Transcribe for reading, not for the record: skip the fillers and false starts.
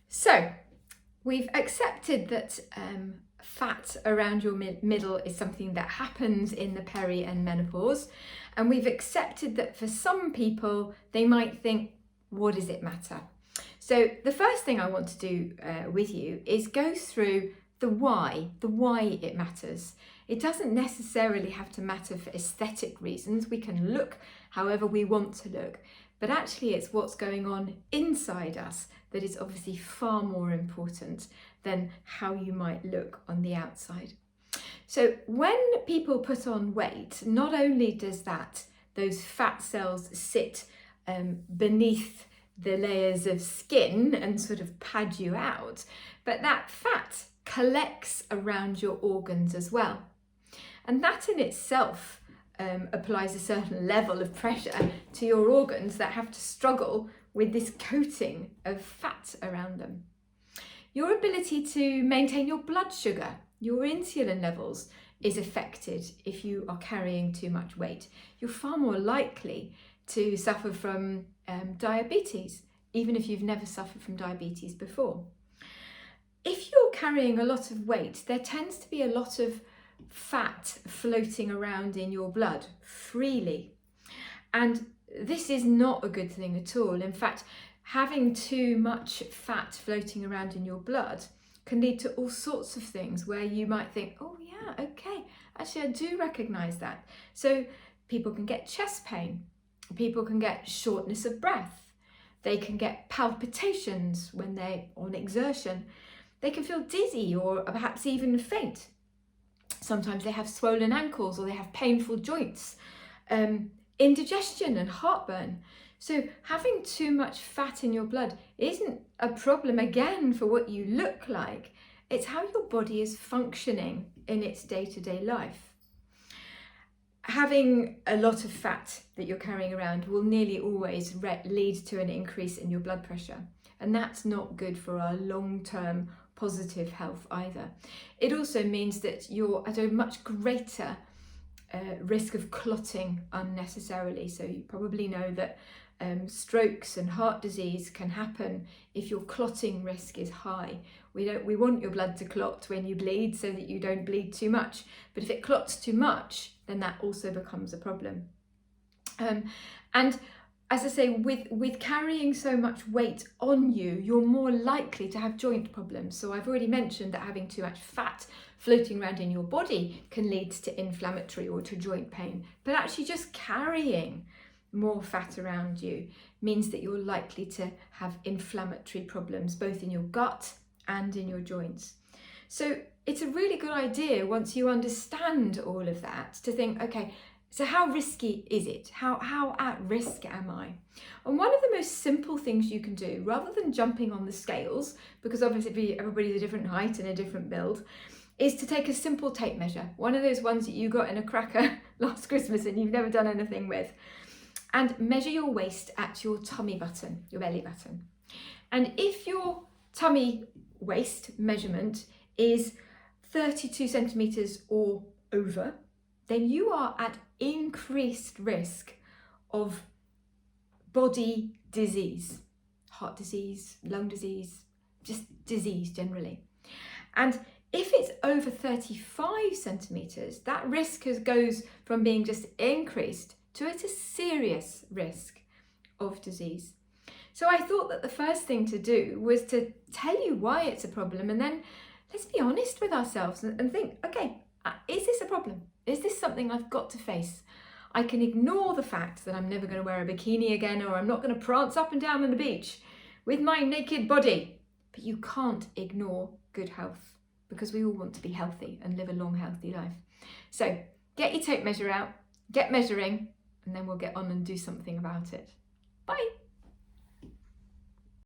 So we've accepted that fat around your middle is something that happens in the peri and menopause, and we've accepted that for some people they might think, what does it matter? So the first thing I want to do with you is go through the why it matters. It doesn't necessarily have to matter for aesthetic reasons. We can look however we want to look, but actually it's what's going on inside us that is obviously far more important than how you might look on the outside. So when people put on weight, not only does those fat cells sit beneath the layers of skin and sort of pad you out, but that fat collects around your organs as well. And that in itself applies a certain level of pressure to your organs that have to struggle with this coating of fat around them. Your ability to maintain your blood sugar, your insulin levels, is affected if you are carrying too much weight. You're far more likely to suffer from diabetes, even if you've never suffered from diabetes before. If you're carrying a lot of weight, there tends to be a lot of fat floating around in your blood freely. And this is not a good thing at all. In fact, having too much fat floating around in your blood can lead to all sorts of things where you might think, oh yeah, okay, actually I do recognise that. So people can get chest pain, people can get shortness of breath, they can get palpitations when they're on exertion, they can feel dizzy or perhaps even faint. Sometimes they have swollen ankles or they have painful joints, indigestion and heartburn. So having too much fat in your blood isn't a problem again for what you look like. It's how your body is functioning in its day-to-day life. Having a lot of fat that you're carrying around will nearly always lead to an increase in your blood pressure. And that's not good for our long-term positive health either. It also means that you're at a much greater risk of clotting unnecessarily. So you probably know that strokes and heart disease can happen if your clotting risk is high. We want your blood to clot when you bleed so that you don't bleed too much. But if it clots too much, then that also becomes a problem. And as I say, with carrying so much weight on you, you're more likely to have joint problems. So I've already mentioned that having too much fat floating around in your body can lead to inflammatory or to joint pain. But actually just carrying more fat around you means that you're likely to have inflammatory problems, both in your gut and in your joints. So it's a really good idea once you understand all of that to think, okay, so how risky is it? How at risk am I? And one of the most simple things you can do, rather than jumping on the scales, because obviously everybody's a different height and a different build, is to take a simple tape measure, one of those ones that you got in a cracker last Christmas and you've never done anything with, and measure your waist at your tummy button, your belly button. And if your tummy waist measurement is 32 centimetres or over, then you are at increased risk of body disease, heart disease, lung disease, just disease generally. And if it's over 35 centimetres, that risk goes from being just increased to it's a serious risk of disease. So I thought that the first thing to do was to tell you why it's a problem, and then let's be honest with ourselves and think, okay, is this a problem? Is this something I've got to face? I can ignore the fact that I'm never going to wear a bikini again, or I'm not going to prance up and down on the beach with my naked body. But you can't ignore good health, because we all want to be healthy and live a long, healthy life. So get your tape measure out, get measuring, and then we'll get on and do something about it. Bye.